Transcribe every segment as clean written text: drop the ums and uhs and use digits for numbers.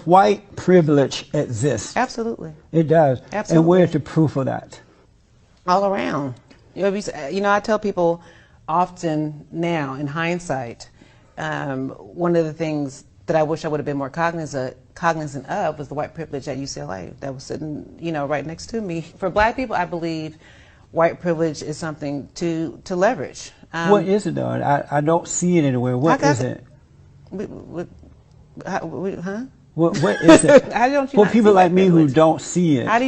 white privilege exists. Absolutely. It does. Absolutely. And where's the proof of that? All around. I tell people often now, in hindsight, one of the things that I wish I would have been more cognizant of was the white privilege at UCLA that was sitting, right next to me. For black people, I believe white privilege is something to leverage. What is it, though? I don't see it anywhere. What is it? Huh? What is it? How don't you For not people see like white me privilege? who don't see it. How do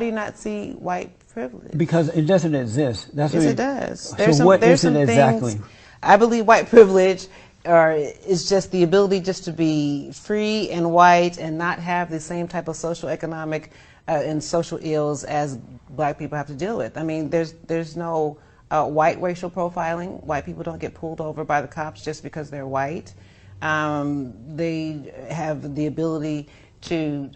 you not see white privilege? Because it doesn't exist. That's Yes, what it does. So what is it exactly? I believe white privilege is just the ability just to be free and white and not have the same type of social, economic, and social ills as black people have to deal with. I mean, there's no white racial profiling. White people don't get pulled over by the cops just because they're white. They have the ability to,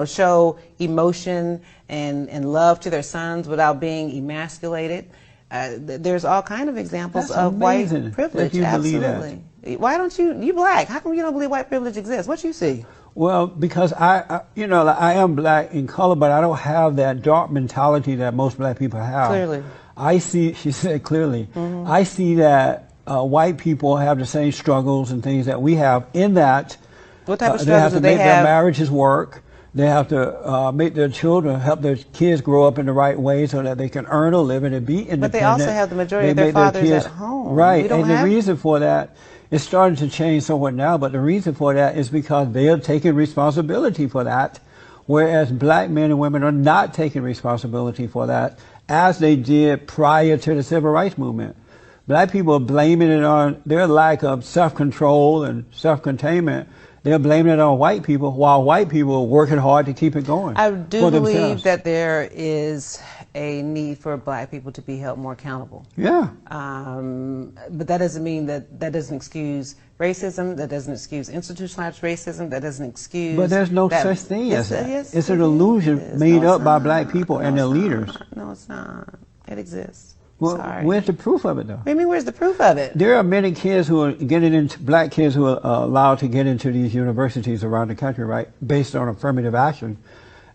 show emotion and love to their sons without being emasculated. There's all kind of examples of white privilege. That you Absolutely. believe that. Why don't you black? How come you don't believe white privilege exists? What you see? Well, because I am black in color, but I don't have that dark mentality that most black people have. Clearly. I see, she said clearly, I see that white people have the same struggles and things that we have in that What type of they have struggles to do they make their have? marriages work. They have to make their children, help their kids grow up in the right way so that they can earn a living and be independent. But they also have the majority of their make fathers kids, at home. Right, We don't and the have- reason for that, it's starting to change somewhat now, but the reason for that is because they are taking responsibility for that, whereas black men and women are not taking responsibility for that, as they did prior to the civil rights movement. Black people are blaming it on their lack of self-control and self-containment. They're blaming it on white people, while white people are working hard to keep it going. I do for believe themselves. that there is a need for black people to be held more accountable. Yeah. But that doesn't mean that doesn't excuse racism, that doesn't excuse institutionalized racism, that doesn't excuse... But there's no that, such thing as that. Yes, It's an it illusion is. made No, up it's by not. black people and No, their it's leaders. not. No, it's not. It exists. Well, Sorry. where's the proof of it, though? What do you mean, where's the proof of it? There are many kids who are getting into, black kids who are allowed to get into these universities around the country, right, based on affirmative action.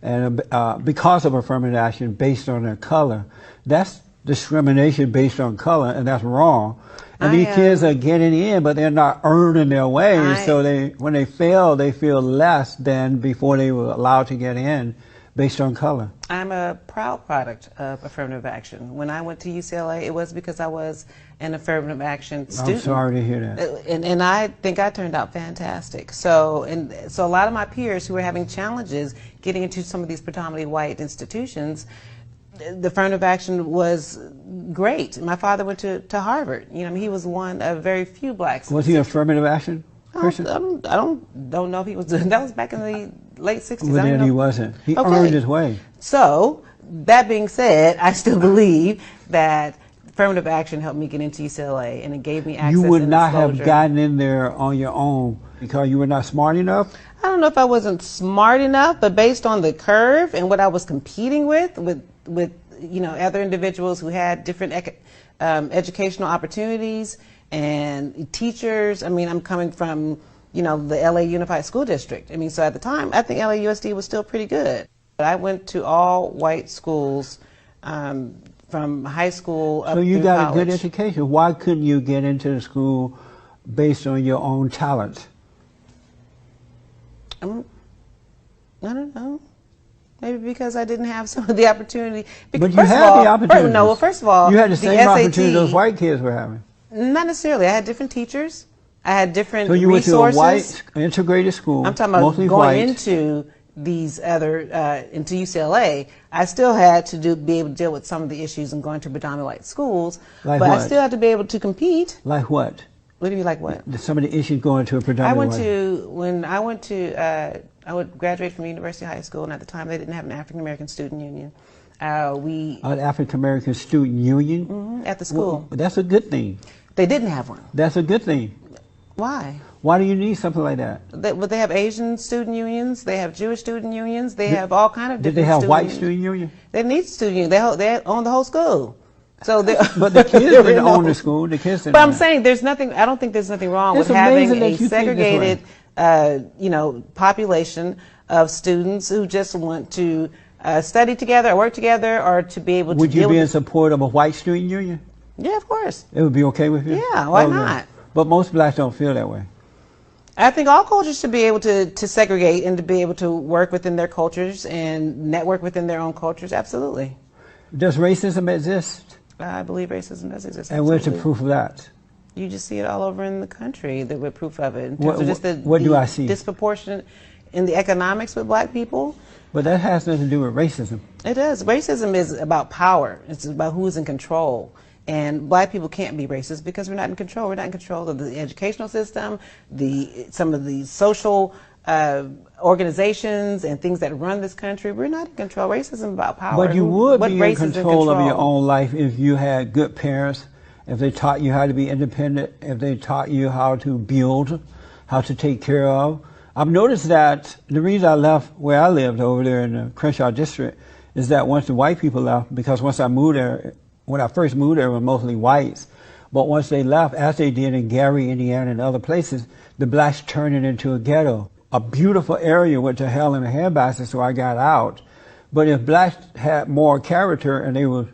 And because of affirmative action based on their color. That's discrimination based on color, and that's wrong. And these kids are getting in, but they're not earning their way. So when they fail, they feel less than before they were allowed to get in based on color. I'm a proud product of affirmative action. When I went to UCLA, it was because I was an affirmative action student. I'm sorry to hear that. And I think I turned out fantastic. So a lot of my peers who were having challenges getting into some of these predominantly white institutions, the affirmative action was great. My father went to Harvard. He was one of very few blacks. Was he affirmative action? I don't know if he was doing that. Was back in the late 60s. Well, then he wasn't. He Okay. earned his way. So, that being said, I still believe that affirmative action helped me get into UCLA, and it gave me access. You would and not have exposure. gotten in there on your own because you were not smart enough? I don't know if I wasn't smart enough, but based on the curve and what I was competing with other individuals who had different educational opportunities and teachers. I mean, I'm coming from, the LA Unified School District. I mean, so at the time, I think LAUSD was still pretty good. But I went to all white schools from high school up So you through got college. a good education. Why couldn't you get into the school based on your own talent? I don't know. Maybe because I didn't have some of the opportunity. But you had the opportunities. First of all, you had the same SAT, opportunity those white kids were having. Not necessarily. I had different teachers. I had different So you resources. went to a white integrated school. I'm talking about mostly going white. into these other into UCLA. I still had to be able to deal with some of the issues and going to predominantly white schools. Like but what? I still had to be able to compete. Like what? What do you mean, like what? Some of the issues going to a predominantly I would graduate from University High School, and at the time they didn't have an African American student union. An African American student union? At the school. Well, that's a good thing. They didn't have one. That's a good thing. Why? Why do you need something like that? They have Asian student unions. They have Jewish student unions. They have all kind of different. Did they have student white unions. student union? They need student union. They own the whole school. So But the kids didn't own the school. The kids didn't. But I'm own it. saying there's nothing. I don't think there's nothing wrong It's with having amazing that a you think this way. segregated population of students who just want to study together or work together or to be able to Would you be in support of a white student union? Yeah, of course. It would be okay with you? Yeah, why not? But most blacks don't feel that way. I think all cultures should be able to segregate and to be able to work within their cultures and network within their own cultures. Absolutely. Does racism exist? I believe racism does exist. And where's the proof of that? You just see it all over in the country, with proof of it. In terms What, of just what do I see? Disproportionate in the economics with black people. But that has nothing to do with racism. It does. Racism is about power. It's about who's in control. And black people can't be racist because we're not in control. We're not in control of the educational system, some of the social organizations and things that run this country. We're not in control. Racism is about power. But you would be in control of your own life if you had good parents, if they taught you how to be independent, if they taught you how to build, how to take care of. I've noticed that the reason I left where I lived over there in the Crenshaw district is that once the white people left, because once I moved there, when I first moved there, it was mostly whites. But once they left, as they did in Gary, Indiana, and other places, the blacks turned it into a ghetto. A beautiful area went to hell in a handbasket, so I got out. But if blacks had more character and they were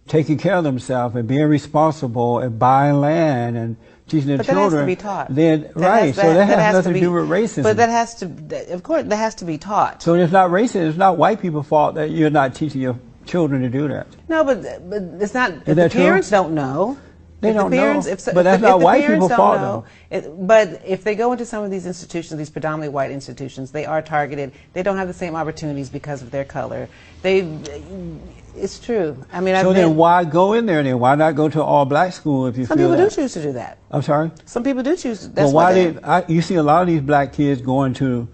taking care of themselves and being responsible and buying land and teaching their children, that has to be taught. Then, right, so that has nothing to do with racism. But that has to, of course, that has to be taught. So it's not racist. It's not white people's fault that you're not teaching your children to do that. No, but it's not. If the parents don't know, they don't know. But that's not white people's fault, though. But if they go into some of these institutions, these predominantly white institutions, they are targeted. They don't have the same opportunities because of their color. It's true. I mean, so then why go in there then? Why not go to all black school if you feel that? Some people do choose to do that. I'm sorry? Some people do choose. That's why you see a lot of these black kids going to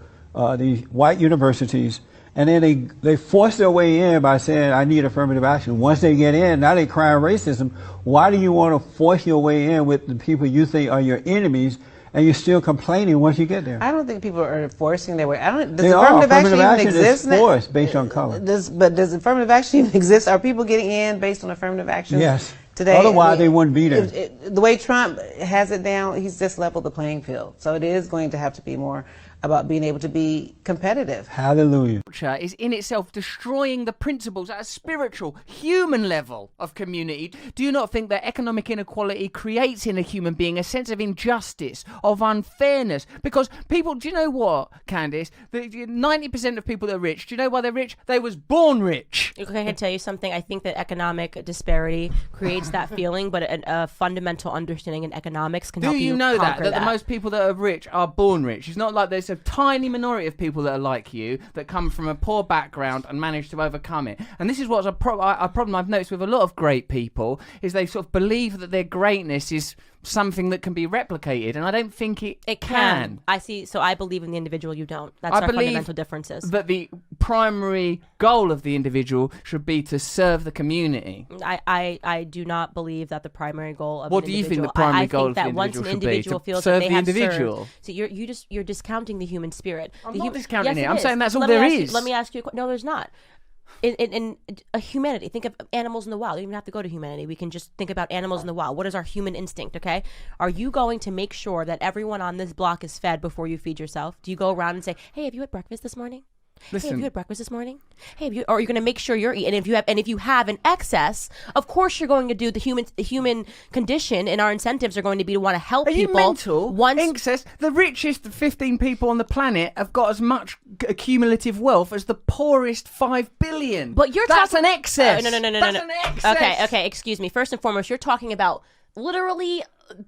these white universities, and then they force their way in by saying, I need affirmative action. Once they get in, now they crying racism. Why do you want to force your way in with the people you think are your enemies, and you're still complaining once you get there? I don't think people are forcing their way. Does affirmative action is forced based on color. But does affirmative action even exist? Are people getting in based on affirmative action? Yes. Today, otherwise they wouldn't be there. The way Trump has it down, he's just leveled the playing field. So it is going to have to be more about being able to be competitive. Hallelujah. Is in itself destroying the principles at a spiritual, human level of community. Do you not think that economic inequality creates in a human being a sense of injustice, of unfairness? Because people, do you know what, Candice? 90% of people that are rich, do you know why they're rich? They was born rich. Okay, I can tell you something. I think that economic disparity creates that feeling, but a fundamental understanding in economics can help you know conquer that the most people that are rich are born rich? It's not like there's a tiny minority of people that are like you that come from a poor background and manage to overcome it. And this is what's a problem I've noticed with a lot of great people, is they sort of believe that their greatness is something that can be replicated, and I don't think it can. I see. So I believe in the individual, you don't. That's our fundamental differences. That the primary goal of the individual should be to serve the community. I do not believe that the primary goal of what do you think the primary goal of the individual should be? To serve the individual. So you're discounting the human spirit. I'm not discounting it. I'm is. saying that's all there is. Let me ask you. No, there's not. In a humanity, think of animals in the wild. You don't even have to go to humanity. We can just think about animals in the wild. What is our human instinct, okay? Are you going to make sure that everyone on this block is fed before you feed yourself? Do you go around and say, hey, have you had breakfast this morning? Listen. Hey, have you had breakfast this morning? Hey, or are you going to make sure you're eating? And if you have an excess, of course you're going to do the human condition, and our incentives are going to be to want to help people. Are you mental? Excess. The richest 15 people on the planet have got as much accumulative wealth as the poorest 5 billion. But that's an excess. No. That's an excess. Okay. Excuse me. First and foremost, you're talking about literally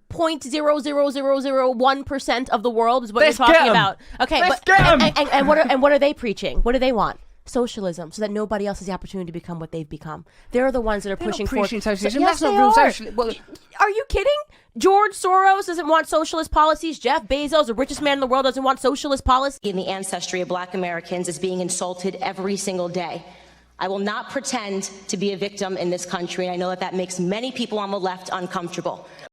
0.00001% of the world is what you're talking about. Okay, and what are they preaching? What do they want? Socialism, so that nobody else has the opportunity to become what they've become. They're the ones that are pushing forward socialism. Yes, that's not real socialism. Well, are you kidding? George Soros doesn't want socialist policies. Jeff Bezos, the richest man in the world, doesn't want socialist policies. In the ancestry of black Americans is being insulted every single day. I will not pretend to be a victim in this country, and I know that makes many people on the left uncomfortable.